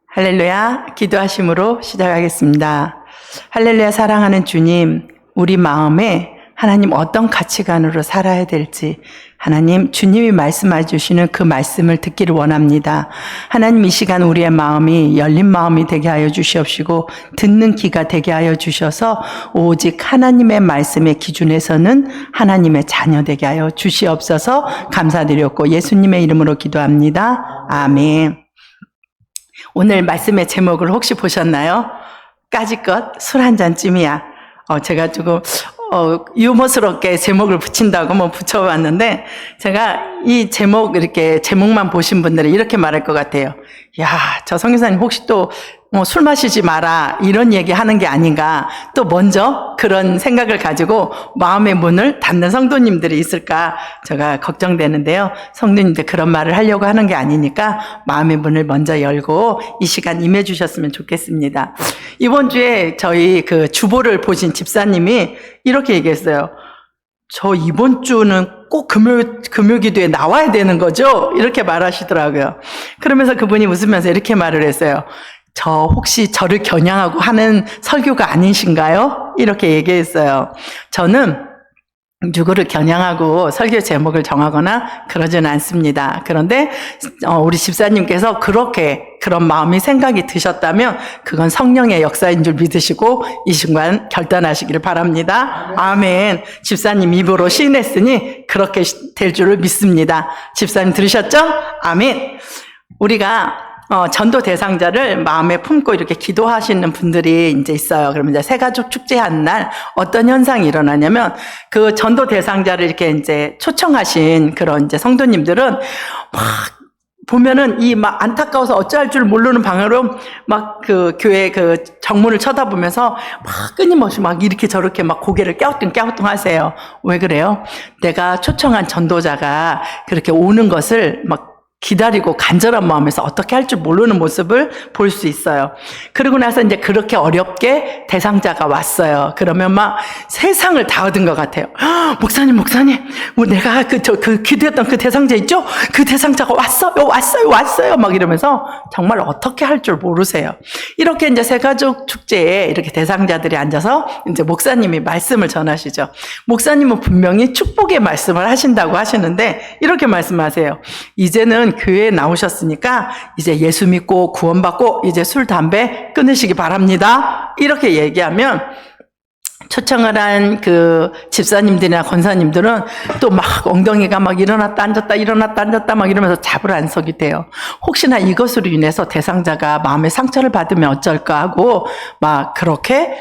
할렐루야, 기도하심으로 시작하겠습니다. 할렐루야, 사랑하는 주님, 우리 마음에 하나님 어떤 가치관으로 살아야 될지 하나님 주님이 말씀해 주시는 그 말씀을 듣기를 원합니다. 하나님 이 시간 우리의 마음이 열린 마음이 되게 하여 주시옵시고 듣는 귀가 되게 하여 주셔서 오직 하나님의 말씀의 기준에서는 하나님의 자녀 되게 하여 주시옵소서. 감사드렸고 예수님의 이름으로 기도합니다. 아멘. 오늘 말씀의 제목을 혹시 보셨나요? 까짓것 술 한 잔쯤이야. 제가 조금 유머스럽게 제목을 붙인다고 붙여봤는데, 제가 이 제목, 이렇게 제목만 보신 분들은 이렇게 말할 것 같아요. 야, 저 선교사님 혹시 또 술 마시지 마라 이런 얘기 하는 게 아닌가, 또 먼저 그런 생각을 가지고 마음의 문을 닫는 성도님들이 있을까 제가 걱정되는데요. 성도님들 그런 말을 하려고 하는 게 아니니까 마음의 문을 먼저 열고 이 시간 임해 주셨으면 좋겠습니다. 이번 주에 저희 그 주보를 보신 집사님이 이렇게 얘기했어요. 저 이번 주는 꼭 금요 기도에 나와야 되는 거죠? 이렇게 말하시더라고요. 그러면서 그분이 웃으면서 이렇게 말을 했어요. 저 혹시 저를 겨냥하고 하는 설교가 아니신가요? 이렇게 얘기했어요. 저는 누구를 겨냥하고 설교 제목을 정하거나 그러지는 않습니다. 그런데 우리 집사님께서 그런 마음이 생각이 드셨다면 그건 성령의 역사인 줄 믿으시고 이 순간 결단하시기를 바랍니다. 아멘. 집사님 입으로 시인했으니 그렇게 될 줄을 믿습니다. 집사님 들으셨죠? 아멘. 우리가 전도 대상자를 마음에 품고 이렇게 기도하시는 분들이 이제 있어요. 그러면 이제 새가족 축제한 날 어떤 현상이 일어나냐면, 그 전도 대상자를 이렇게 이제 초청하신 그런 이제 성도님들은 막 보면은 막 안타까워서 어찌할 줄 모르는 방으로 막 그 교회 그 정문을 쳐다보면서 막 끊임없이 막 이렇게 저렇게 막 고개를 깨우뚱 하세요. 왜 그래요? 내가 초청한 전도자가 그렇게 오는 것을 막 기다리고 간절한 마음에서 어떻게 할 줄 모르는 모습을 볼 수 있어요. 그러고 나서 이제 그렇게 어렵게 대상자가 왔어요. 그러면 막 세상을 다 얻은 것 같아요. 목사님, 내가 그 기도했던 그 대상자 있죠? 그 대상자가 왔어요. 막 이러면서 정말 어떻게 할 줄 모르세요. 이렇게 이제 새가족 축제에 이렇게 대상자들이 앉아서 이제 목사님이 말씀을 전하시죠. 목사님은 분명히 축복의 말씀을 하신다고 하시는데 이렇게 말씀하세요. 이제는 교회에 나오셨으니까 이제 예수 믿고 구원받고 이제 술, 담배 끊으시기 바랍니다. 이렇게 얘기하면 초청을 한 그 집사님들이나 권사님들은 또 막 엉덩이가 막 일어났다 앉았다 막 이러면서 잡을 안 서게 돼요. 혹시나 이것으로 인해서 대상자가 마음의 상처를 받으면 어쩔까 하고 막 그렇게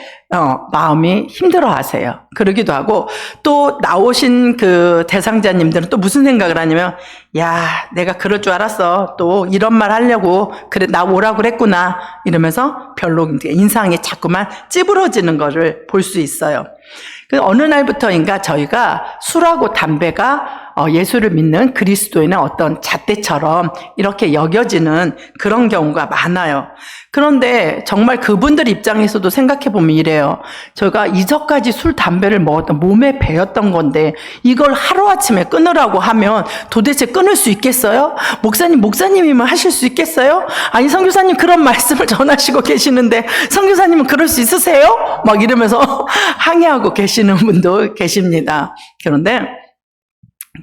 마음이 힘들어 하세요. 그러기도 하고, 또 나오신 그 대상자님들은 또 무슨 생각을 하냐면, 야, 내가 그럴 줄 알았어. 또 이런 말 하려고 그래 나 오라고 그랬구나. 이러면서 별로 인상이 자꾸만 찌부러지는 거를 볼 수 있어요. 어느 날부터인가 저희가 술하고 담배가 예수를 믿는 그리스도인의 어떤 잣대처럼 이렇게 여겨지는 그런 경우가 많아요. 그런데 정말 그분들 입장에서도 생각해보면 이래요. 저희가 이전까지 술, 담배를 먹었던 몸에 배였던 건데 이걸 하루아침에 끊으라고 하면 도대체 끊을 수 있겠어요? 목사님이면 하실 수 있겠어요? 아니, 선교사님 그런 말씀을 전하시고 계시는데 선교사님은 그럴 수 있으세요? 막 이러면서 항의하고 계시는 분도 계십니다. 그런데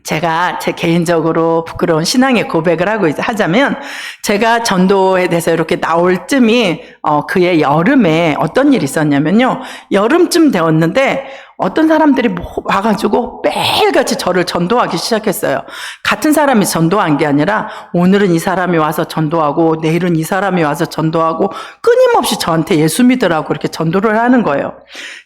제가 제 개인적으로 부끄러운 신앙의 고백을 하자면, 제가 전도에 대해서 이렇게 나올 쯤이 그해 여름에 어떤 일이 있었냐면요. 여름쯤 되었는데 어떤 사람들이 와가지고 매일같이 저를 전도하기 시작했어요. 같은 사람이 전도한 게 아니라 오늘은 이 사람이 와서 전도하고 내일은 이 사람이 와서 전도하고 끊임없이 저한테 예수 믿으라고 이렇게 전도를 하는 거예요.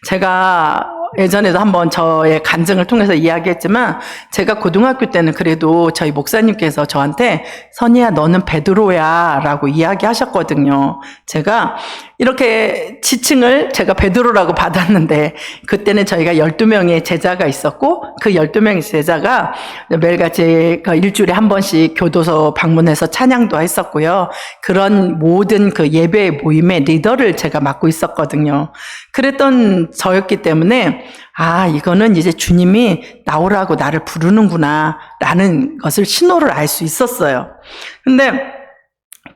제가 예전에도 한번 저의 간증을 통해서 이야기했지만, 제가 고등학교 때는 그래도 저희 목사님께서 저한테 선희야 너는 베드로야 라고 이야기하셨거든요. 제가 이렇게 지칭을 제가 베드로라고 받았는데, 그때는 저희가 12명의 제자가 있었고 그 12명의 제자가 매일같이 일주일에 한 번씩 교도소 방문해서 찬양도 했었고요. 그런 모든 그 예배 모임의 리더를 제가 맡고 있었거든요. 그랬던 저였기 때문에 이거는 이제 주님이 나오라고 나를 부르는구나 라는 것을 신호를 알 수 있었어요. 근데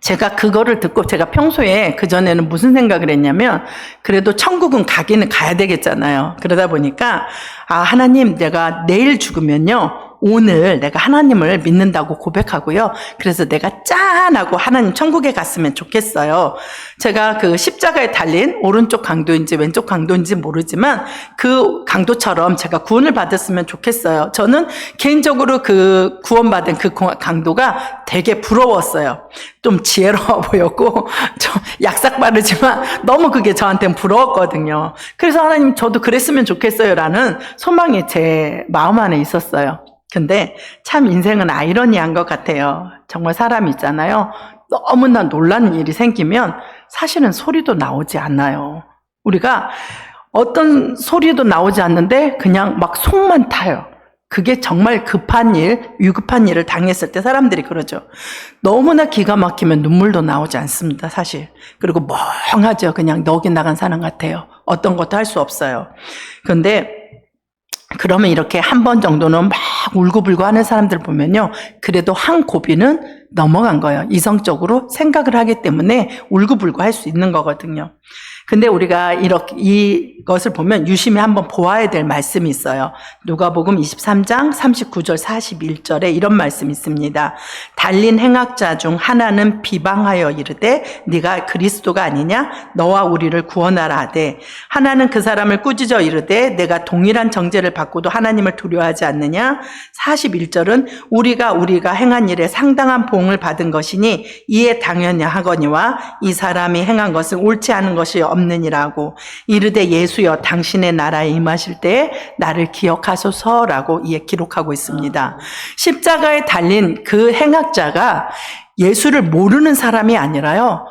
제가 그거를 듣고 제가 평소에 그전에는 무슨 생각을 했냐면 그래도 천국은 가기는 가야 되겠잖아요. 그러다 보니까 하나님 내가 내일 죽으면요. 오늘 내가 하나님을 믿는다고 고백하고요. 그래서 내가 짠하고 하나님 천국에 갔으면 좋겠어요. 제가 그 십자가에 달린 오른쪽 강도인지 왼쪽 강도인지 모르지만 그 강도처럼 제가 구원을 받았으면 좋겠어요. 저는 개인적으로 그 구원받은 그 강도가 되게 부러웠어요. 좀 지혜로워 보였고 좀 약삭 빠르지만 너무 그게 저한테는 부러웠거든요. 그래서 하나님 저도 그랬으면 좋겠어요라는 소망이 제 마음 안에 있었어요. 근데 참 인생은 아이러니한 것 같아요. 정말 사람이 있잖아요. 너무나 놀라는 일이 생기면 사실은 소리도 나오지 않아요. 우리가 어떤 소리도 나오지 않는데 그냥 막 속만 타요. 그게 정말 급한 일, 위급한 일을 당했을 때 사람들이 그러죠. 너무나 기가 막히면 눈물도 나오지 않습니다, 사실. 그리고 멍하죠. 그냥 넋이 나간 사람 같아요. 어떤 것도 할 수 없어요. 그런데 그러면 이렇게 한 번 정도는 막 울고불고 하는 사람들 보면요. 그래도 한 고비는 넘어간 거예요. 이성적으로 생각을 하기 때문에 울고불고 할 수 있는 거거든요. 근데 우리가 이것을 보면 유심히 한번 보아야 될 말씀이 있어요. 누가복음 23장 39절 41절에 이런 말씀이 있습니다. 달린 행악자 중 하나는 비방하여 이르되 네가 그리스도가 아니냐 너와 우리를 구원하라 하되 하나는 그 사람을 꾸짖어 이르되 내가 동일한 정죄를 받고도 하나님을 두려워하지 않느냐. 41절은 우리가 행한 일에 상당한 보응을 받은 것이니 이에 당연히 하거니와 이 사람이 행한 것은 옳지 않은 것이 없느니라고 이르되 예수여 당신의 나라에 임하실 때에 나를 기억하소서라고 이에 기록하고 있습니다. 십자가에 달린 그 행악자가 예수를 모르는 사람이 아니라요.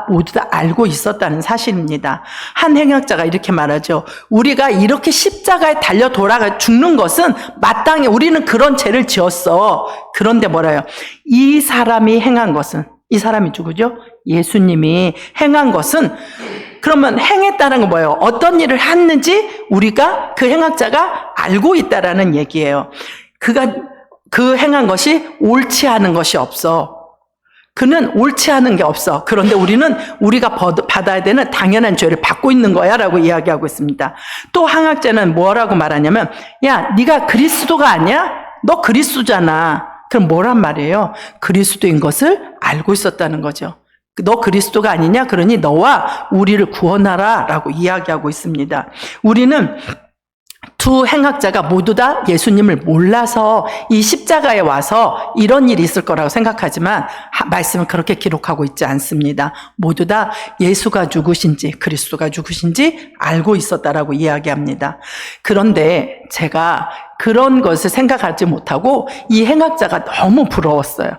모두 다 알고 있었다는 사실입니다. 한 행악자가 이렇게 말하죠. 우리가 이렇게 십자가에 달려 돌아가 죽는 것은 마땅히 우리는 그런 죄를 지었어. 그런데 뭐라요? 이 사람이 행한 것은 이 사람이 누구죠? 예수님이 행한 것은 그러면 행했다는 건 뭐예요? 어떤 일을 했는지 우리가 그 행악자가 알고 있다라는 얘기예요. 그가 그 행한 것이 옳지 않은 것이 없어. 그는 옳지 않은 게 없어. 그런데 우리는 우리가 받아야 되는 당연한 죄를 받고 있는 거야 라고 이야기하고 있습니다. 또 행악자는 뭐라고 말하냐면 야 네가 그리스도가 아니야? 너 그리스도잖아. 그럼 뭐란 말이에요? 그리스도인 것을 알고 있었다는 거죠. 너 그리스도가 아니냐? 그러니 너와 우리를 구원하라 라고 이야기하고 있습니다. 우리는 두 행악자가 모두 다 예수님을 몰라서 이 십자가에 와서 이런 일이 있을 거라고 생각하지만 말씀은 그렇게 기록하고 있지 않습니다. 모두 다 예수가 누구신지 그리스도가 누구신지 알고 있었다라고 이야기합니다. 그런데 제가 그런 것을 생각하지 못하고 이 행악자가 너무 부러웠어요.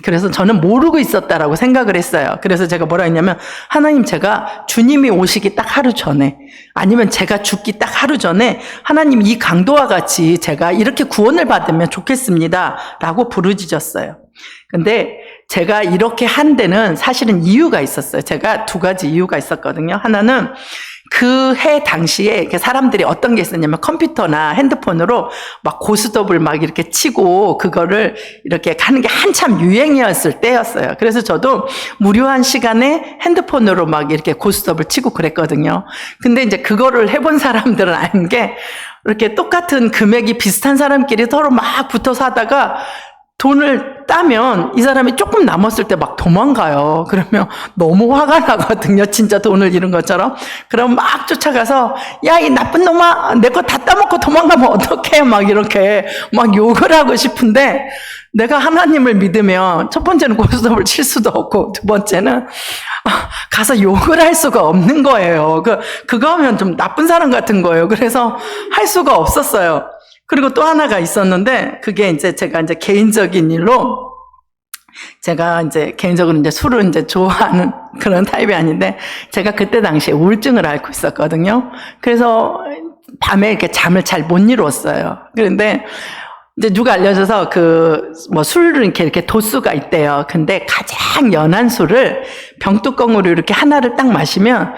그래서 저는 모르고 있었다라고 생각을 했어요. 그래서 제가 뭐라 했냐면 하나님 제가 주님이 오시기 딱 하루 전에 아니면 제가 죽기 딱 하루 전에 하나님 이 강도와 같이 제가 이렇게 구원을 받으면 좋겠습니다 라고 부르짖었어요. 근데 제가 이렇게 한 데는 사실은 이유가 있었어요. 제가 두 가지 이유가 있었거든요. 하나는 그 해 당시에 사람들이 어떤 게 있었냐면 컴퓨터나 핸드폰으로 막 고스톱을 막 이렇게 치고 그거를 이렇게 하는 게 한참 유행이었을 때였어요. 그래서 저도 무료한 시간에 핸드폰으로 막 이렇게 고스톱을 치고 그랬거든요. 근데 이제 그거를 해본 사람들은 아는 게 이렇게 똑같은 금액이 비슷한 사람끼리 서로 막 붙어서 하다가 돈을 따면 이 사람이 조금 남았을 때 막 도망가요. 그러면 너무 화가 나거든요. 진짜 돈을 잃은 것처럼. 그럼 막 쫓아가서 야, 이 나쁜 놈아, 내 거 다 따먹고 도망가면 어떡해? 막 이렇게 막 욕을 하고 싶은데 내가 하나님을 믿으면 첫 번째는 고스톱을 칠 수도 없고 두 번째는 가서 욕을 할 수가 없는 거예요. 그거 하면 좀 나쁜 사람 같은 거예요. 그래서 할 수가 없었어요. 그리고 또 하나가 있었는데 그게 이제 제가 이제 개인적인 일로 제가 이제 개인적으로 이제 술을 이제 좋아하는 그런 타입이 아닌데 제가 그때 당시에 우울증을 앓고 있었거든요. 그래서 밤에 이렇게 잠을 잘 못 이루었어요. 그런데 이제 누가 알려줘서 술을 이렇게 도수가 있대요. 근데 가장 연한 술을 병뚜껑으로 이렇게 하나를 딱 마시면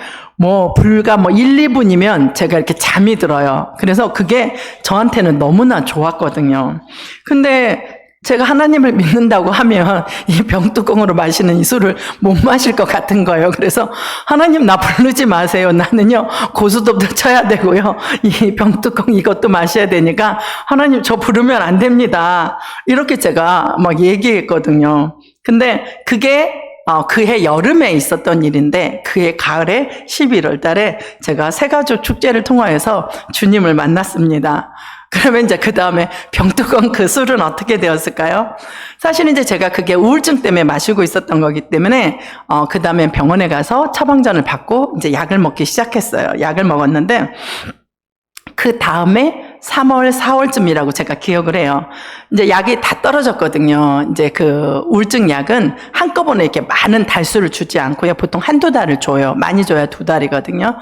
불과 1, 2분이면 제가 이렇게 잠이 들어요. 그래서 그게 저한테는 너무나 좋았거든요. 근데 제가 하나님을 믿는다고 하면 이 병뚜껑으로 마시는 이 술을 못 마실 것 같은 거예요. 그래서 하나님 나 부르지 마세요. 나는요 고스톱도 쳐야 되고요. 이 병뚜껑 이것도 마셔야 되니까 하나님 저 부르면 안 됩니다. 이렇게 제가 막 얘기했거든요. 근데 그게 그해 여름에 있었던 일인데 그해 가을에 11월 달에 제가 새가족 축제를 통하여서 주님을 만났습니다. 그러면 이제 그 다음에 병뚜껑 그 술은 어떻게 되었을까요? 사실 이제 제가 그게 우울증 때문에 마시고 있었던 거기 때문에 그 다음에 병원에 가서 처방전을 받고 이제 약을 먹기 시작했어요. 약을 먹었는데 그 다음에 3월, 4월쯤이라고 제가 기억을 해요. 이제 약이 다 떨어졌거든요. 이제 그 우울증 약은 한꺼번에 이렇게 많은 달수를 주지 않고요. 보통 한두 달을 줘요. 많이 줘야 2달이거든요.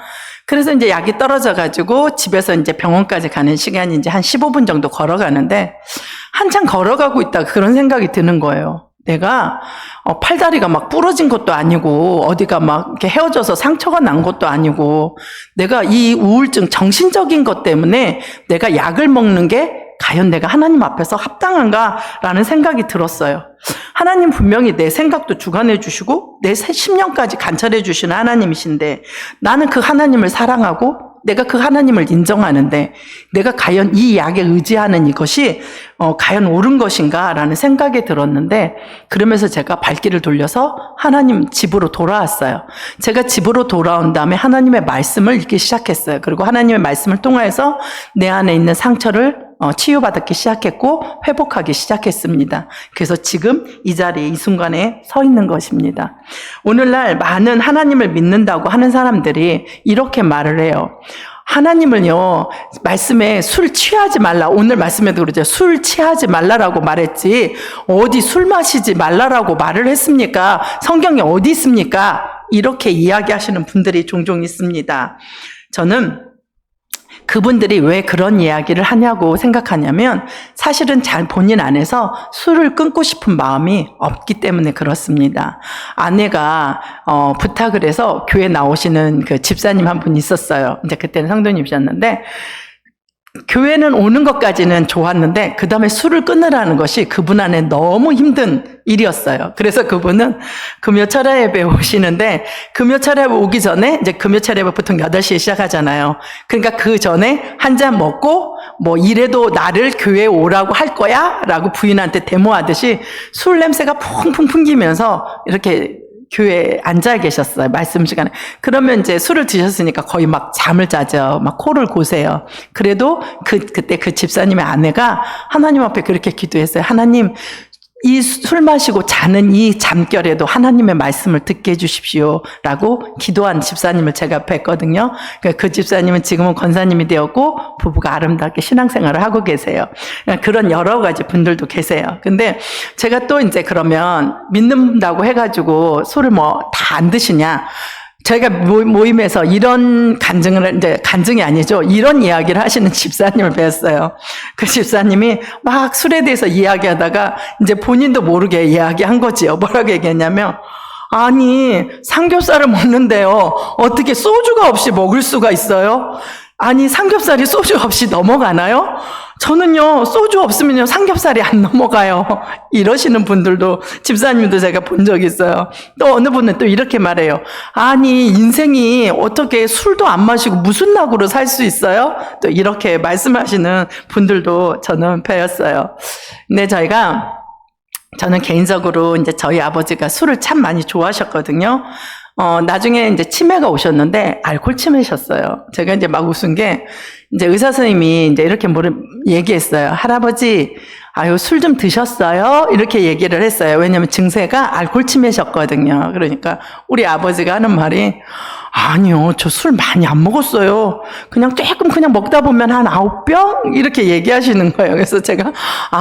그래서 이제 약이 떨어져가지고 집에서 이제 병원까지 가는 시간이 이제 한 15분 정도 걸어가는데 한참 걸어가고 있다 그런 생각이 드는 거예요. 내가 팔다리가 막 부러진 것도 아니고 어디가 막 이렇게 헤어져서 상처가 난 것도 아니고 내가 이 우울증 정신적인 것 때문에 내가 약을 먹는 게 과연 내가 하나님 앞에서 합당한가라는 생각이 들었어요. 하나님 분명히 내 생각도 주관해 주시고 내 심령까지 관찰해 주시는 하나님이신데 나는 그 하나님을 사랑하고 내가 그 하나님을 인정하는데 내가 과연 이 약에 의지하는 이것이 과연 옳은 것인가라는 생각이 들었는데 그러면서 제가 발길을 돌려서 하나님 집으로 돌아왔어요. 제가 집으로 돌아온 다음에 하나님의 말씀을 읽기 시작했어요. 그리고 하나님의 말씀을 통해서 내 안에 있는 상처를 치유받기 시작했고 회복하기 시작했습니다. 그래서 지금 이 자리에 이 순간에 서 있는 것입니다. 오늘날 많은 하나님을 믿는다고 하는 사람들이 이렇게 말을 해요. 하나님을요, 말씀에 술 취하지 말라. 오늘 말씀에도 그러죠. 술 취하지 말라라고 말했지. 어디 술 마시지 말라라고 말을 했습니까? 성경에 어디 있습니까? 이렇게 이야기하시는 분들이 종종 있습니다. 저는 그분들이 왜 그런 이야기를 하냐고 생각하냐면 사실은 잘 본인 안에서 술을 끊고 싶은 마음이 없기 때문에 그렇습니다. 아내가 부탁을 해서 교회 나오시는 그 집사님 한 분 있었어요. 이제 그때는 성도님이셨는데 교회는 오는 것까지는 좋았는데 그 다음에 술을 끊으라는 것이 그분 안에 너무 힘든 일이었어요. 그래서 그분은 금요철야 예배 오시는데 금요철야 예배 오기 전에 이제 금요철야 예배 보통 8시에 시작하잖아요. 그러니까 그 전에 한 잔 먹고 뭐 이래도 나를 교회에 오라고 할 거야? 라고 부인한테 데모하듯이 술 냄새가 풍풍 풍기면서 이렇게 교회에 앉아 계셨어요. 말씀 시간에. 그러면 이제 술을 드셨으니까 거의 막 잠을 자죠. 막 코를 고세요. 그래도 그때 그 집사님의 아내가 하나님 앞에 그렇게 기도했어요. 하나님, 이 술 마시고 자는 이 잠결에도 하나님의 말씀을 듣게 해주십시오. 라고 기도한 집사님을 제가 뵀거든요. 그 집사님은 지금은 권사님이 되었고 부부가 아름답게 신앙생활을 하고 계세요. 그런 여러 가지 분들도 계세요. 근데 제가 또 이제 그러면 믿는다고 해가지고 술을 뭐 다 안 드시냐. 저희가 모임에서 이런 간증이 아니죠. 이런 이야기를 하시는 집사님을 뵈었어요. 그 집사님이 막 술에 대해서 이야기하다가 이제 본인도 모르게 이야기한 거지요. 뭐라고 얘기했냐면, 아니, 삼겹살을 먹는데요. 어떻게 소주가 없이 먹을 수가 있어요? 아니, 삼겹살이 소주 없이 넘어가나요? 저는요, 소주 없으면요, 삼겹살이 안 넘어가요. 이러시는 분들도, 집사님도 제가 본 적이 있어요. 또 어느 분은 또 이렇게 말해요. 아니, 인생이 어떻게 술도 안 마시고 무슨 낙으로 살 수 있어요? 또 이렇게 말씀하시는 분들도 저는 배웠어요. 근데 저는 개인적으로 이제 저희 아버지가 술을 참 많이 좋아하셨거든요. 나중에 이제 치매가 오셨는데 알코올 치매셨어요. 제가 이제 막 웃은 게 이제 의사 선생님이 이제 이렇게 얘기했어요. 할아버지, 아유, 술 좀 드셨어요? 이렇게 얘기를 했어요. 왜냐면 증세가 알코올 치매셨거든요. 그러니까 우리 아버지가 하는 말이 아니요, 저 술 많이 안 먹었어요. 그냥 조금 그냥 먹다 보면 한 9병? 이렇게 얘기하시는 거예요. 그래서 제가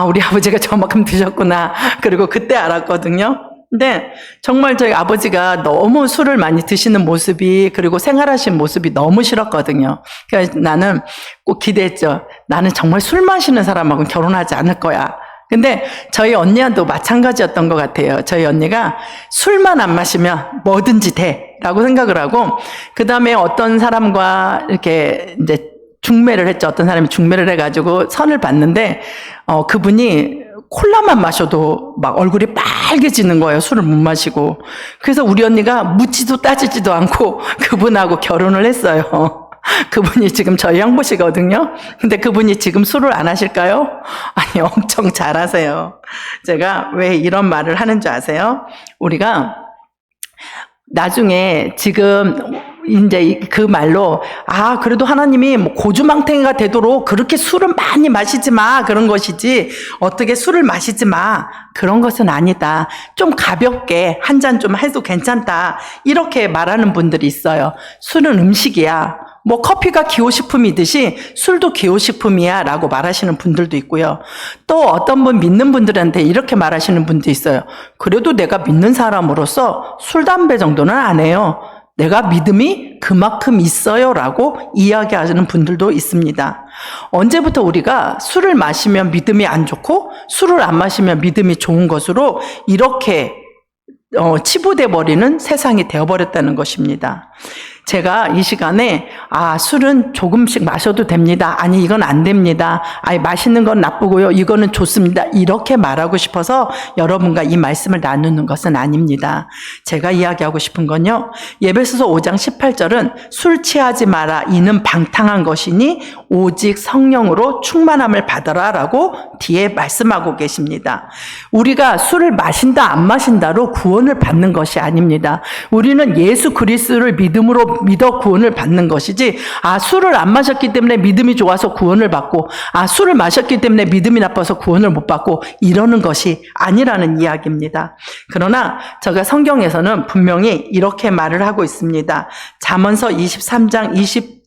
우리 아버지가 저만큼 드셨구나. 그리고 그때 알았거든요. 근데 정말 저희 아버지가 너무 술을 많이 드시는 모습이 그리고 생활하시는 모습이 너무 싫었거든요. 그래서 나는 꼭 기대했죠. 나는 정말 술 마시는 사람하고는 결혼하지 않을 거야. 근데 저희 언니와도 마찬가지였던 것 같아요. 저희 언니가 술만 안 마시면 뭐든지 돼라고 생각을 하고 그 다음에 어떤 사람과 이렇게 이제 중매를 했죠. 어떤 사람이 중매를 해가지고 선을 봤는데 그분이 콜라만 마셔도 막 얼굴이 빨개지는 거예요. 술을 못 마시고. 그래서 우리 언니가 묻지도 따지지도 않고 그분하고 결혼을 했어요. 그분이 지금 저희 형부시거든요. 근데 그분이 지금 술을 안 하실까요? 아니, 엄청 잘하세요. 제가 왜 이런 말을 하는 줄 아세요? 우리가 나중에 지금 이제 그 말로 그래도 하나님이 뭐 고주망태가 되도록 그렇게 술은 많이 마시지 마 그런 것이지 어떻게 술을 마시지 마 그런 것은 아니다. 좀 가볍게 한 잔 좀 해도 괜찮다 이렇게 말하는 분들이 있어요. 술은 음식이야. 뭐 커피가 기호식품이듯이 술도 기호식품이야 라고 말하시는 분들도 있고요. 또 어떤 분 믿는 분들한테 이렇게 말하시는 분도 있어요. 그래도 내가 믿는 사람으로서 술, 담배 정도는 안 해요. 내가 믿음이 그만큼 있어요 라고 이야기하시는 분들도 있습니다. 언제부터 우리가 술을 마시면 믿음이 안 좋고 술을 안 마시면 믿음이 좋은 것으로 이렇게 치부돼 버리는 세상이 되어버렸다는 것입니다. 제가 이 시간에 술은 조금씩 마셔도 됩니다. 아니 이건 안 됩니다. 아니 마시는 건 나쁘고요. 이거는 좋습니다. 이렇게 말하고 싶어서 여러분과 이 말씀을 나누는 것은 아닙니다. 제가 이야기하고 싶은 건요. 에베소서 5장 18절은 술 취하지 마라. 이는 방탕한 것이니 오직 성령으로 충만함을 받아라 라고 뒤에 말씀하고 계십니다. 우리가 술을 마신다 안 마신다로 구원을 받는 것이 아닙니다. 우리는 예수 그리스도를 믿음으로 믿어 구원을 받는 것이지 술을 안 마셨기 때문에 믿음이 좋아서 구원을 받고 술을 마셨기 때문에 믿음이 나빠서 구원을 못 받고 이러는 것이 아니라는 이야기입니다. 그러나 제가 성경에서는 분명히 이렇게 말을 하고 있습니다. 잠언서 23장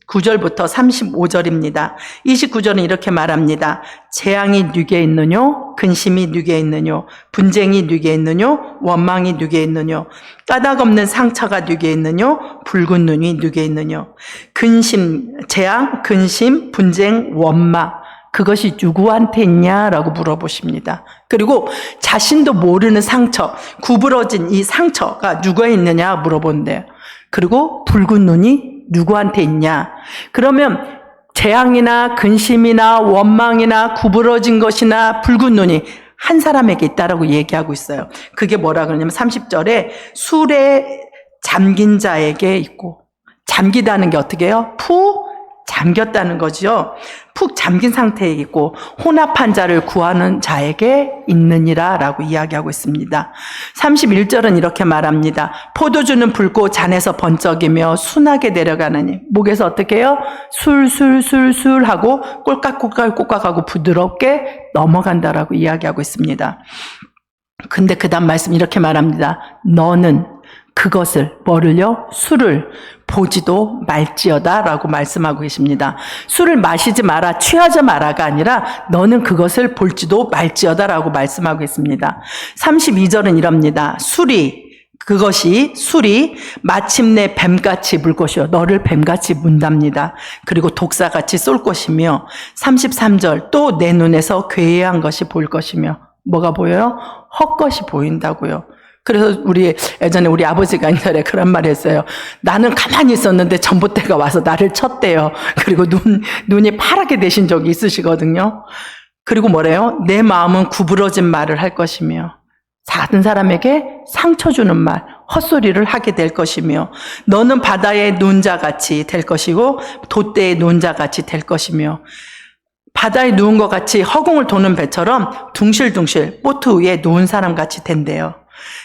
29절부터 35절입니다. 29절은 이렇게 말합니다. 재앙이 누게 있느뇨? 근심이 누게 있느뇨? 분쟁이 누게 있느뇨? 원망이 누게 있느뇨? 까닭 없는 상처가 누게 있느뇨? 붉은 눈이 누게 있느뇨? 재앙, 근심, 분쟁, 원망. 그것이 누구한테 있냐라고 물어보십니다. 그리고 자신도 모르는 상처, 구부러진 이 상처가 누구에 있느냐 물어본대요. 그리고 붉은 눈이 누구한테 있냐? 그러면 재앙이나 근심이나 원망이나 구부러진 것이나 붉은 눈이 한 사람에게 있다라고 얘기하고 있어요. 그게 뭐라 그러냐면 30절에 술에 잠긴 자에게 있고, 잠기다는 게 어떻게 해요? 푹 잠겼다는 거죠. 푹 잠긴 상태에 있고 혼합한 자를 구하는 자에게 있느니라 라고 이야기하고 있습니다. 31절은 이렇게 말합니다. 포도주는 붉고 잔에서 번쩍이며 순하게 내려가느니 목에서 어떻게 해요? 술술술술 하고 꼴깍꼴깍꼴깍하고 부드럽게 넘어간다라고 이야기하고 있습니다. 근데 그 다음 말씀 이렇게 말합니다. 너는 그것을 뭐를요? 술을 보지도 말지어다 라고 말씀하고 계십니다. 술을 마시지 마라, 취하지 마라가 아니라 너는 그것을 볼지도 말지어다 라고 말씀하고 있습니다. 32절은 이럽니다. 그것이 술이 마침내 뱀같이 물 것이요 너를 뱀같이 문답니다. 그리고 독사같이 쏠 것이며 33절 또 내 눈에서 괴이한 것이 보일 것이며 뭐가 보여요? 헛것이 보인다고요. 그래서 예전에 우리 아버지가 옛날에 그런 말 했어요. 나는 가만히 있었는데 전봇대가 와서 나를 쳤대요. 그리고 눈이 파랗게 되신 적이 있으시거든요. 그리고 뭐래요? 내 마음은 구부러진 말을 할 것이며 다른 사람에게 상처 주는 말, 헛소리를 하게 될 것이며 너는 바다의 논자같이 될 것이고 돛대의 논자같이 될 것이며 바다에 누운 것 같이 허공을 도는 배처럼 둥실둥실 보트 위에 누운 사람같이 된대요.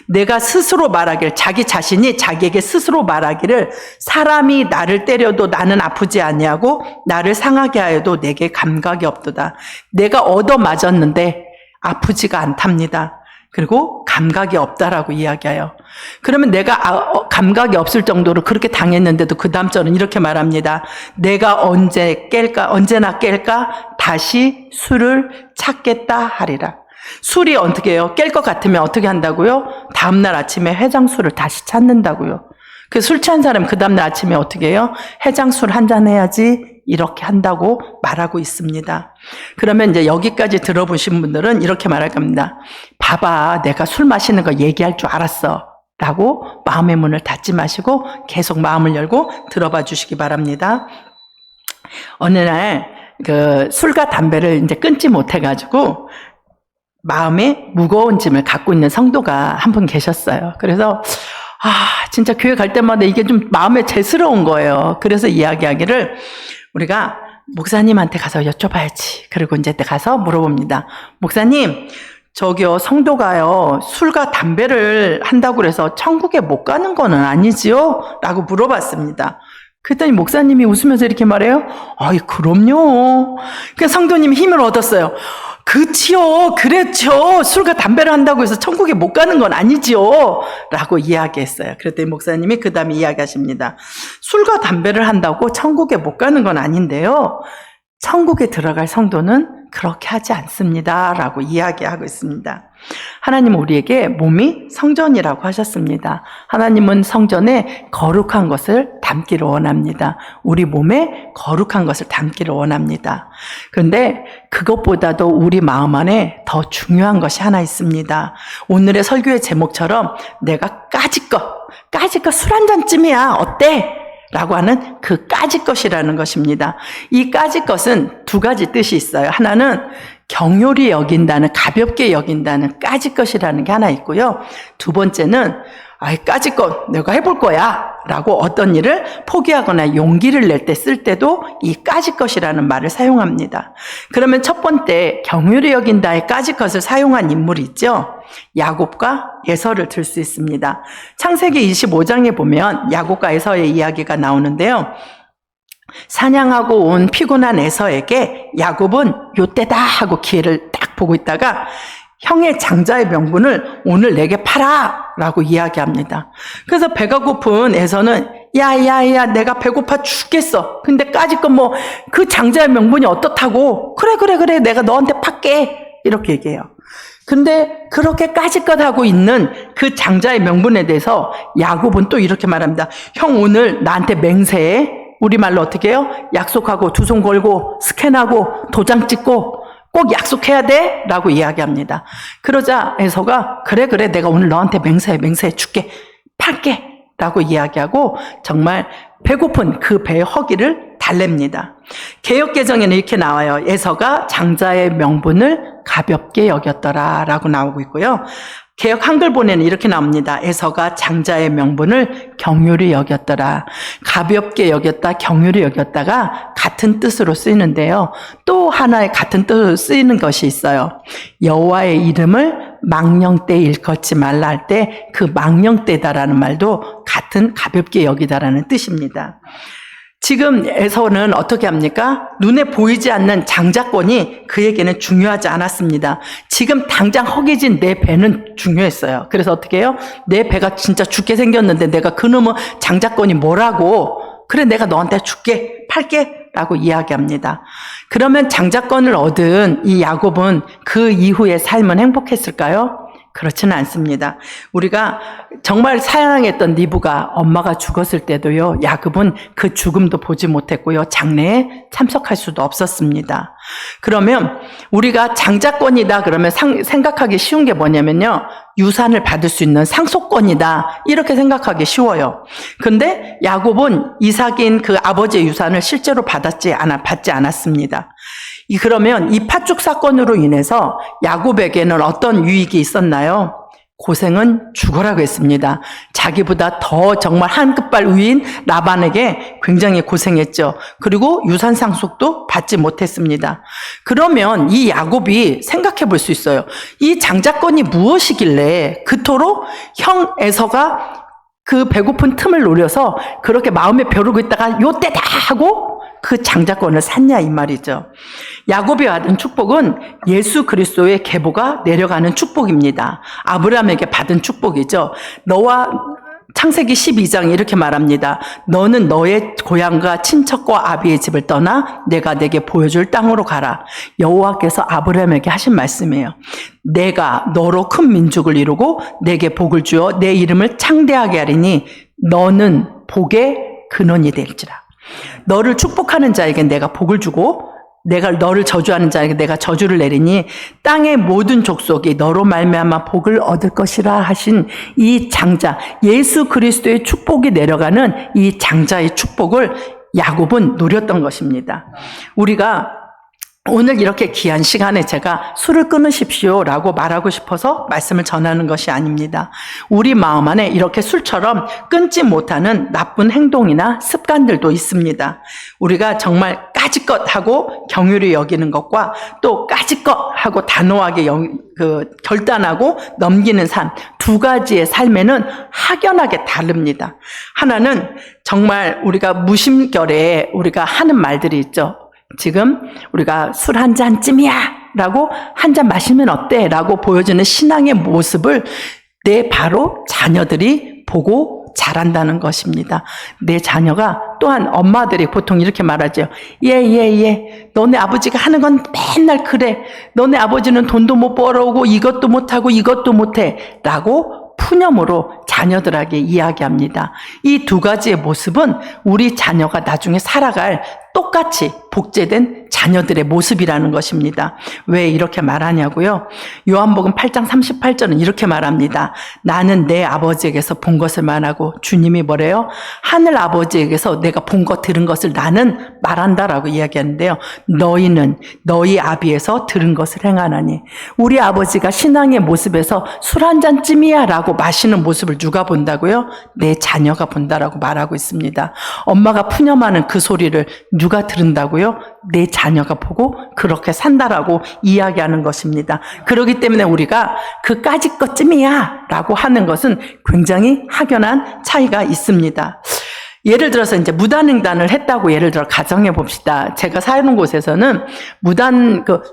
내가 스스로 말하길, 자기 자신이 자기에게 스스로 말하기를 사람이 나를 때려도 나는 아프지 아니하고 나를 상하게 하여도 내게 감각이 없도다. 내가 얻어맞았는데 아프지가 않답니다. 그리고 감각이 없다라고 이야기해요. 그러면 내가 감각이 없을 정도로 그렇게 당했는데도 그 다음 절은 이렇게 말합니다. 내가 언제나 깰까 다시 술을 찾겠다 하리라. 술이 어떻게 해요? 깰 것 같으면 어떻게 한다고요? 다음날 아침에 해장술을 다시 찾는다고요. 그 술 취한 사람 그 다음날 아침에 어떻게 해요? 해장술 한 잔 해야지 이렇게 한다고 말하고 있습니다. 그러면 이제 여기까지 들어보신 분들은 이렇게 말할 겁니다. 봐봐, 내가 술 마시는 거 얘기할 줄 알았어 라고 마음의 문을 닫지 마시고 계속 마음을 열고 들어봐 주시기 바랍니다. 어느 날 술과 담배를 이제 끊지 못해가지고 마음에 무거운 짐을 갖고 있는 성도가 한 분 계셨어요. 그래서 진짜 교회 갈 때마다 이게 좀 마음에 재스러운 거예요. 그래서 이야기하기를 우리가 목사님한테 가서 여쭤봐야지. 그리고 이제 가서 물어봅니다. 목사님, 저기요, 성도가요, 술과 담배를 한다고 그래서 천국에 못 가는 거는 아니지요? 라고 물어봤습니다. 그랬더니 목사님이 웃으면서 이렇게 말해요. 아이, 그럼요. 그러니까 성도님이 힘을 얻었어요. 그치요, 그랬죠. 술과 담배를 한다고 해서 천국에 못 가는 건 아니지요. 라고 이야기했어요. 그랬더니 목사님이 그 다음에 이야기하십니다. 술과 담배를 한다고 천국에 못 가는 건 아닌데요. 천국에 들어갈 성도는 그렇게 하지 않습니다. 라고 이야기하고 있습니다. 하나님은 우리에게 몸이 성전이라고 하셨습니다. 하나님은 성전에 거룩한 것을 담기를 원합니다. 우리 몸에 거룩한 것을 담기를 원합니다. 그런데 그것보다도 우리 마음 안에 더 중요한 것이 하나 있습니다. 오늘의 설교의 제목처럼 내가 까짓것 술 한 잔쯤이야. 어때? 라고 하는 그 까짓것이라는 것입니다. 이 까짓것은 두 가지 뜻이 있어요. 하나는 경홀히 여긴다는, 가볍게 여긴다는 까짓것이라는 게 하나 있고요. 두 번째는 까짓것 내가 해볼 거야 라고 어떤 일을 포기하거나 용기를 낼 때 쓸 때도 이 까짓것이라는 말을 사용합니다. 그러면 첫 번째 경홀히 여긴다의 까짓것을 사용한 인물이 있죠. 야곱과 에서를 들 수 있습니다. 창세기 25장에 보면 야곱과 에서의 이야기가 나오는데요. 사냥하고 온 피곤한 에서에게 야곱은 요때다 하고 기회를 딱 보고 있다가 형의 장자의 명분을 오늘 내게 팔아 라고 이야기합니다. 그래서 배가 고픈 에서는 야야야 내가 배고파 죽겠어. 근데 까짓것 그 장자의 명분이 어떻다고. 그래 내가 너한테 팔게 이렇게 얘기해요. 근데 그렇게 까짓것 하고 있는 그 장자의 명분에 대해서 야곱은 또 이렇게 말합니다. 형 오늘 나한테 맹세해. 우리말로 어떻게 해요? 약속하고 두 손 걸고 스캔하고 도장 찍고 꼭 약속해야 돼? 라고 이야기합니다. 그러자 에서가 그래 내가 오늘 너한테 맹세해 줄게. 팔게. 라고 이야기하고 정말 배고픈 그 배의 허기를 달랩니다. 개역개정에는 이렇게 나와요. 에서가 장자의 명분을 가볍게 여겼더라 라고 나오고 있고요. 개역 한글본에는 이렇게 나옵니다. 에서가 장자의 명분을 경휼히 여겼더라. 가볍게 여겼다, 경휼히 여겼다가 같은 뜻으로 쓰이는데요. 또 하나의 같은 뜻으로 쓰이는 것이 있어요. 여호와의 이름을 망령되이 일컫지 말라 할 때 그 망령되다라는 말도 같은 가볍게 여기다라는 뜻입니다. 지금 에서는 어떻게 합니까? 눈에 보이지 않는 장자권이 그에게는 중요하지 않았습니다. 지금 당장 허기진 내 배는 중요했어요. 그래서 어떻게 해요? 내 배가 진짜 죽게 생겼는데 내가 그놈의 장자권이 뭐라고? 그래 내가 너한테 줄게, 팔게 라고 이야기합니다. 그러면 장자권을 얻은 이 야곱은 그 이후의 삶은 행복했을까요? 그렇지는 않습니다. 우리가 정말 사랑했던 리브가 엄마가 죽었을 때도요, 야곱은 그 죽음도 보지 못했고요, 장례에 참석할 수도 없었습니다. 그러면 우리가 장자권이다 그러면 생각하기 쉬운 게 뭐냐면요, 유산을 받을 수 있는 상속권이다 이렇게 생각하기 쉬워요. 근데 야곱은 이삭인 그 아버지의 유산을 실제로 받지 않았습니다. 그러면 이 팥죽 사건으로 인해서 야곱에게는 어떤 유익이 있었나요? 고생은 죽어라고 했습니다. 자기보다 더 정말 한 끝발 위인 라반에게 굉장히 고생했죠. 그리고 유산 상속도 받지 못했습니다. 그러면 이 야곱이 생각해 볼 수 있어요. 이 장자권이 무엇이길래 그토록 형 에서가 그 배고픈 틈을 노려서 그렇게 마음에 벼르고 있다가 요때다 하고 그 장자권을 샀냐 이 말이죠. 야곱이 받은 축복은 예수 그리스도의 계보가 내려가는 축복입니다. 아브라함에게 받은 축복이죠. 너와 창세기 12장 이렇게 말합니다. 너는 너의 고향과 친척과 아비의 집을 떠나 내가 내게 보여줄 땅으로 가라. 여호와께서 아브라함에게 하신 말씀이에요. 내가 너로 큰 민족을 이루고 내게 복을 주어 내 이름을 창대하게 하리니 너는 복의 근원이 될지라. 너를 축복하는 자에게 내가 복을 주고 내가 너를 저주하는 자에게 내가 저주를 내리니 땅의 모든 족속이 너로 말미암아 복을 얻을 것이라 하신 이 장자, 예수 그리스도의 축복이 내려가는 이 장자의 축복을 야곱은 누렸던 것입니다. 우리가 오늘 이렇게 귀한 시간에 제가 술을 끊으십시오 라고 말하고 싶어서 말씀을 전하는 것이 아닙니다. 우리 마음 안에 이렇게 술처럼 끊지 못하는 나쁜 행동이나 습관들도 있습니다. 우리가 정말 까짓것 하고 경휼히 여기는 것과 또 까짓것 하고 단호하게 결단하고 넘기는 삶, 두 가지의 삶에는 확연하게 다릅니다. 하나는 정말 우리가 무심결에 우리가 하는 말들이 있죠. 지금 우리가 술 한 잔쯤이야 라고 한 잔 마시면 어때? 라고 보여주는 신앙의 모습을 내 바로 자녀들이 보고 자란다는 것입니다. 내 자녀가 또한 엄마들이 보통 이렇게 말하죠. 예. 너네 아버지가 하는 건 맨날 그래. 너네 아버지는 돈도 못 벌어오고 이것도 못하고 이것도 못해. 라고 푸념으로 자녀들에게 이야기합니다. 이 두 가지의 모습은 우리 자녀가 나중에 살아갈 똑같이 복제된 자녀들의 모습이라는 것입니다. 왜 이렇게 말하냐고요? 요한복음 8장 38절은 이렇게 말합니다. 나는 내 아버지에게서 본 것을 말하고, 주님이 뭐래요? 하늘 아버지에게서 내가 본 것 들은 것을 나는 말한다라고 이야기하는데요. 너희는 너희 아비에서 들은 것을 행하나니. 우리 아버지가 신앙의 모습에서 술 한 잔쯤이야 라고 마시는 모습을 누가 본다고요? 내 자녀가 본다라고 말하고 있습니다. 엄마가 푸념하는 그 소리를 누가 들은다고요? 내 자녀가 보고 그렇게 산다라고 이야기하는 것입니다. 그렇기 때문에 우리가 그까짓 것쯤이야 라고 하는 것은 굉장히 확연한 차이가 있습니다. 예를 들어서 이제 무단횡단을 했다고 예를 들어 가정해 봅시다. 제가 사는 곳에서는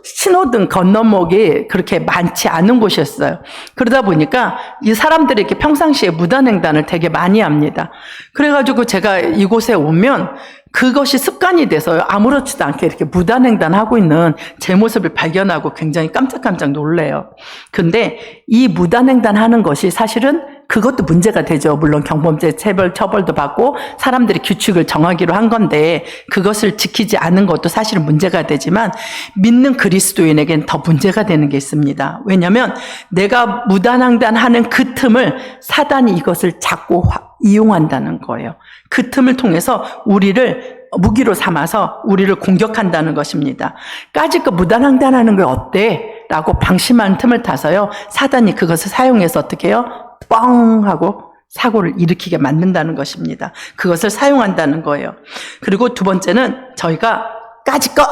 신호등 건너목이 그렇게 많지 않은 곳이었어요. 그러다 보니까 이 사람들이 이렇게 평상시에 무단횡단을 되게 많이 합니다. 그래가지고 제가 이곳에 오면 그것이 습관이 돼서요. 아무렇지도 않게 이렇게 무단횡단하고 있는 제 모습을 발견하고 굉장히 깜짝깜짝 놀래요. 근데 이 무단횡단하는 것이 사실은 그것도 문제가 되죠. 물론 경범죄 처벌도 받고 사람들이 규칙을 정하기로 한 건데 그것을 지키지 않은 것도 사실은 문제가 되지만 믿는 그리스도인에겐 더 문제가 되는 게 있습니다. 왜냐하면 내가 무단횡단하는 그 틈을 사단이 이것을 잡고 이용한다는 거예요. 그 틈을 통해서 우리를 무기로 삼아서 우리를 공격한다는 것입니다. 까짓거 무단횡단하는 게 어때? 라고 방심하는 틈을 타서요. 사단이 그것을 사용해서 어떻게 해요? 뻥 하고 사고를 일으키게 만든다는 것입니다. 그것을 사용한다는 거예요. 그리고 두 번째는 저희가 까짓거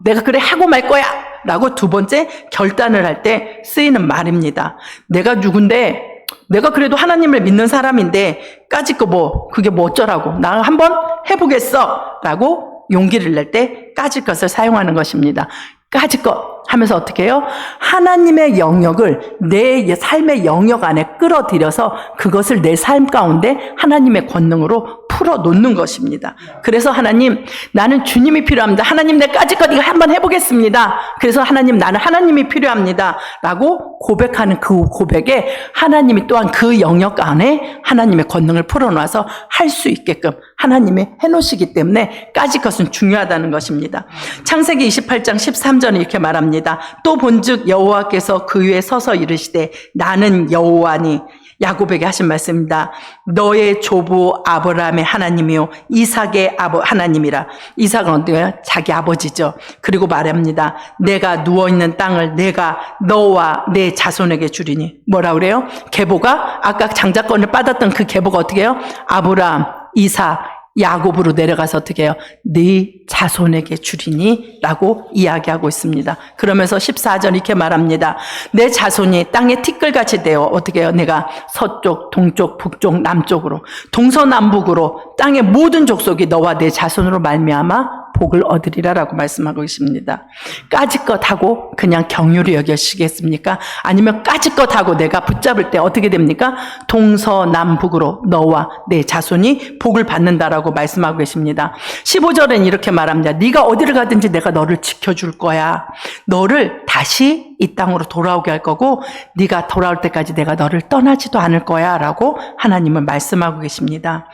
내가 그래 하고 말 거야 라고 두 번째 결단을 할 때 쓰이는 말입니다. 내가 누군데 내가 그래도 하나님을 믿는 사람인데 까짓거 그게 뭐 어쩌라고 나 한번 해보겠어 라고 용기를 낼 때 까짓 것을 사용하는 것입니다. 까짓것 하면서 어떻게 해요? 하나님의 영역을 내 삶의 영역 안에 끌어들여서 그것을 내 삶 가운데 하나님의 권능으로 풀어놓는 것입니다. 그래서 하나님, 나는 주님이 필요합니다. 하나님, 내 까짓것 이거 한번 해보겠습니다. 그래서 하나님, 나는 하나님이 필요합니다. 라고 고백하는 그 고백에 하나님이 또한 그 영역 안에 하나님의 권능을 풀어놔서 할 수 있게끔 하나님이 해놓으시기 때문에 까짓것은 중요하다는 것입니다. 창세기 28장 13절은 이렇게 말합니다. 또 본즉 여호와께서 그 위에 서서 이르시되 나는 여호와니. 야곱에게 하신 말씀입니다. 너의 조부 아브라함의 하나님이요 이삭의 하나님이라. 이삭은 어때요? 자기 아버지죠. 그리고 말합니다. 내가 누워있는 땅을 내가 너와 내 자손에게 주리니. 뭐라 그래요? 계보가 아까 장자권을 받았던 그 계보가 어떻게 해요? 아브라함, 이삭, 야곱으로 내려가서 어떻게 해요? 네 자손에게 주리니 라고 이야기하고 있습니다. 그러면서 14절 이렇게 말합니다. 내 자손이 땅에 티끌같이 되어 어떻게 해요? 내가 서쪽, 동쪽, 북쪽, 남쪽으로 동서남북으로 땅의 모든 족속이 너와 내 자손으로 말미암아 복을 얻으리라라고 말씀하고 계십니다. 까짓것 하고 그냥 경휼히 여기시겠습니까? 아니면 까짓것 하고 내가 붙잡을 때 어떻게 됩니까? 동서남북으로 너와 내 자손이 복을 받는다라고 말씀하고 계십니다. 15절엔 이렇게 말합니다. 네가 어디를 가든지 내가 너를 지켜줄 거야. 너를 다시 이 땅으로 돌아오게 할 거고 네가 돌아올 때까지 내가 너를 떠나지도 않을 거야 라고 하나님은 말씀하고 계십니다.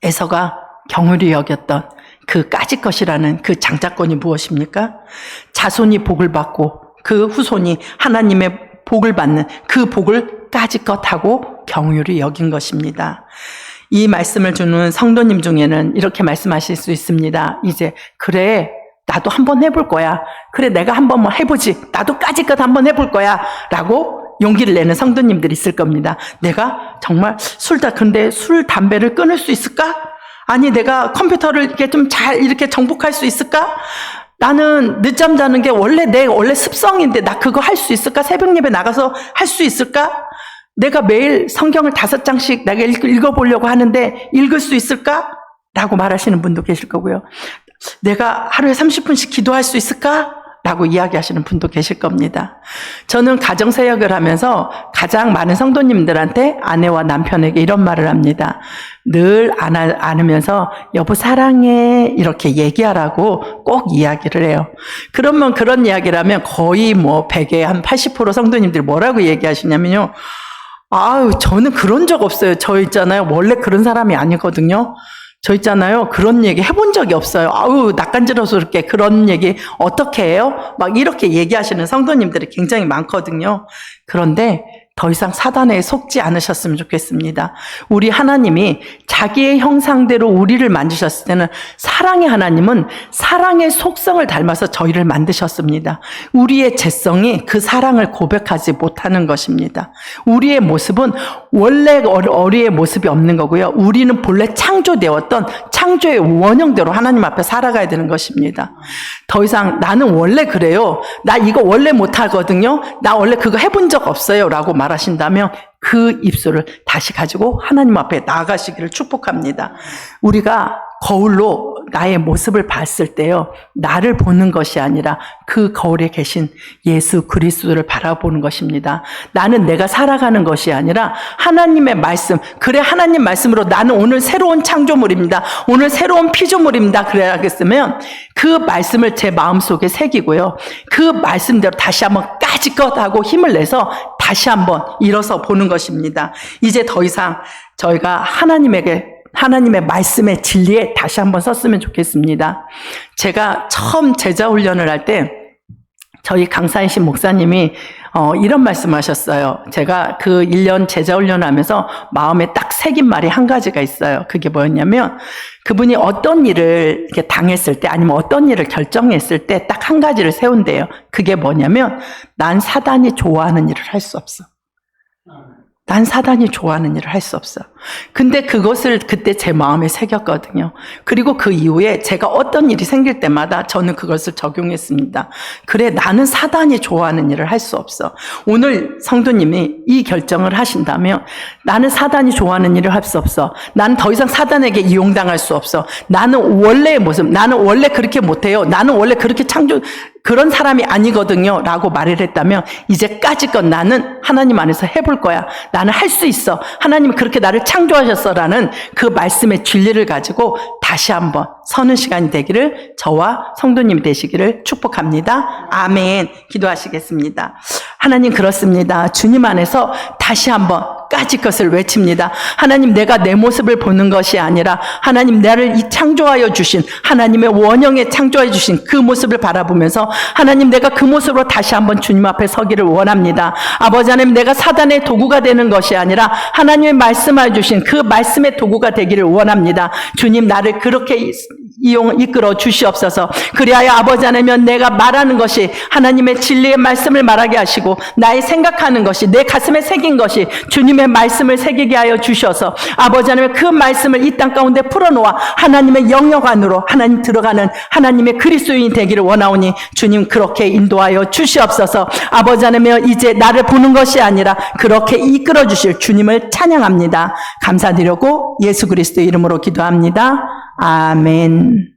에서가 경휼히 여겼던 그 까짓것이라는 그 장자권이 무엇입니까? 자손이 복을 받고 그 후손이 하나님의 복을 받는 그 복을 까짓것하고 경휼히 여긴 것입니다. 이 말씀을 주는 성도님 중에는 이렇게 말씀하실 수 있습니다. 이제 그래 나도 한번 해볼 거야. 그래, 내가 한번 뭐 해보지. 나도 까짓것 한번 해볼 거야. 라고 용기를 내는 성도님들이 있을 겁니다. 내가 정말 근데 술, 담배를 끊을 수 있을까? 아니, 내가 컴퓨터를 이렇게 좀 잘 이렇게 정복할 수 있을까? 나는 늦잠 자는 게 원래 습성인데 나 그거 할 수 있을까? 새벽 예배 나가서 할 수 있을까? 내가 매일 성경을 5장씩 내가 읽어보려고 하는데 읽을 수 있을까? 라고 말하시는 분도 계실 거고요. 내가 하루에 30분씩 기도할 수 있을까? 라고 이야기하시는 분도 계실 겁니다. 저는 가정사역을 하면서 가장 많은 성도님들한테 아내와 남편에게 이런 말을 합니다. 늘 안으면서 여보 사랑해 이렇게 얘기하라고 꼭 이야기를 해요. 그러면 그런 이야기를 하면 거의 뭐 100에 한 80% 성도님들이 뭐라고 얘기하시냐면요. 아유, 저는 그런 적 없어요. 저 있잖아요. 원래 그런 사람이 아니거든요. 저 있잖아요. 그런 얘기 해본 적이 없어요. 아우, 낯간지러스럽게 그런 얘기 어떻게 해요? 막 이렇게 얘기하시는 성도님들이 굉장히 많거든요. 그런데 더 이상 사단에 속지 않으셨으면 좋겠습니다. 우리 하나님이 자기의 형상대로 우리를 만드셨을 때는 사랑의 하나님은 사랑의 속성을 닮아서 저희를 만드셨습니다. 우리의 죄성이 그 사랑을 고백하지 못하는 것입니다. 우리의 모습은 원래 우리의 모습이 없는 거고요. 우리는 본래 창조되었던 창조의 원형대로 하나님 앞에 살아가야 되는 것입니다. 더 이상 나는 원래 그래요. 나 이거 원래 못하거든요. 나 원래 그거 해본 적 없어요. 라고 말하신다면 그 입술을 다시 가지고 하나님 앞에 나아가시기를 축복합니다. 우리가 거울로 나의 모습을 봤을 때요, 나를 보는 것이 아니라 그 거울에 계신 예수 그리스도를 바라보는 것입니다. 나는 내가 살아가는 것이 아니라 하나님의 말씀, 그래 하나님 말씀으로 나는 오늘 새로운 창조물입니다. 오늘 새로운 피조물입니다. 그래야겠으면 그 말씀을 제 마음속에 새기고요. 그 말씀대로 다시 한번 까짓것 하고 힘을 내서 다시 한번 일어서 보는 것입니다. 이제 더 이상 저희가 하나님의 말씀의 진리에 다시 한번 섰으면 좋겠습니다. 제가 처음 제자 훈련을 할 때 저희 강사이신 목사님이 이런 말씀하셨어요. 제가 그 1년 제자 훈련을 하면서 마음에 딱 새긴 말이 한 가지가 있어요. 그게 뭐였냐면 그분이 어떤 일을 이렇게 당했을 때 아니면 어떤 일을 결정했을 때 딱 한 가지를 세운대요. 그게 뭐냐면 난 사단이 좋아하는 일을 할 수 없어. 난 사단이 좋아하는 일을 할 수 없어. 근데 그것을 그때 제 마음에 새겼거든요. 그리고 그 이후에 제가 어떤 일이 생길 때마다 저는 그것을 적용했습니다. 그래, 나는 사단이 좋아하는 일을 할 수 없어. 오늘 성도님이 이 결정을 하신다면 나는 사단이 좋아하는 일을 할 수 없어. 나는 더 이상 사단에게 이용당할 수 없어. 나는 원래의 모습, 나는 원래 그렇게 못해요. 나는 원래 그렇게 그런 사람이 아니거든요. 라고 말을 했다면 이제까지껏 나는 하나님 안에서 해볼 거야. 나는 할 수 있어. 하나님이 그렇게 나를 창조하셨어라는 그 말씀의 진리를 가지고 다시 한번 서는 시간이 되기를 저와 성도님이 되시기를 축복합니다. 아멘. 기도하시겠습니다. 하나님 그렇습니다. 주님 안에서 다시 한번 까짓 것을 외칩니다. 하나님 내가 내 모습을 보는 것이 아니라 하나님 나를 이 창조하여 주신 하나님의 원형에 창조해 주신 그 모습을 바라보면서 하나님 내가 그 모습으로 다시 한번 주님 앞에 서기를 원합니다. 아버지 하나님 내가 사단의 도구가 되는 것이 아니라 하나님의 말씀하여 주신 그 말씀의 도구가 되기를 원합니다. 주님 나를 그렇게 이끌어 주시옵소서. 그리하여 아버지 하나님 내가 말하는 것이 하나님의 진리의 말씀을 말하게 하시고 나의 생각하는 것이 내 가슴에 새긴 것이 주님의 말씀을 새기게 하여 주셔서 아버지 하나님 그 말씀을 이 땅 가운데 풀어놓아 하나님의 영역 안으로 하나님 들어가는 하나님의 그리스도인이 되기를 원하오니 주님 그렇게 인도하여 주시옵소서. 아버지 하나님 이제 나를 보는 것이 아니라 그렇게 이끌어 주실 주님을 찬양합니다. 감사드리고 예수 그리스도의 이름으로 기도합니다. 아멘.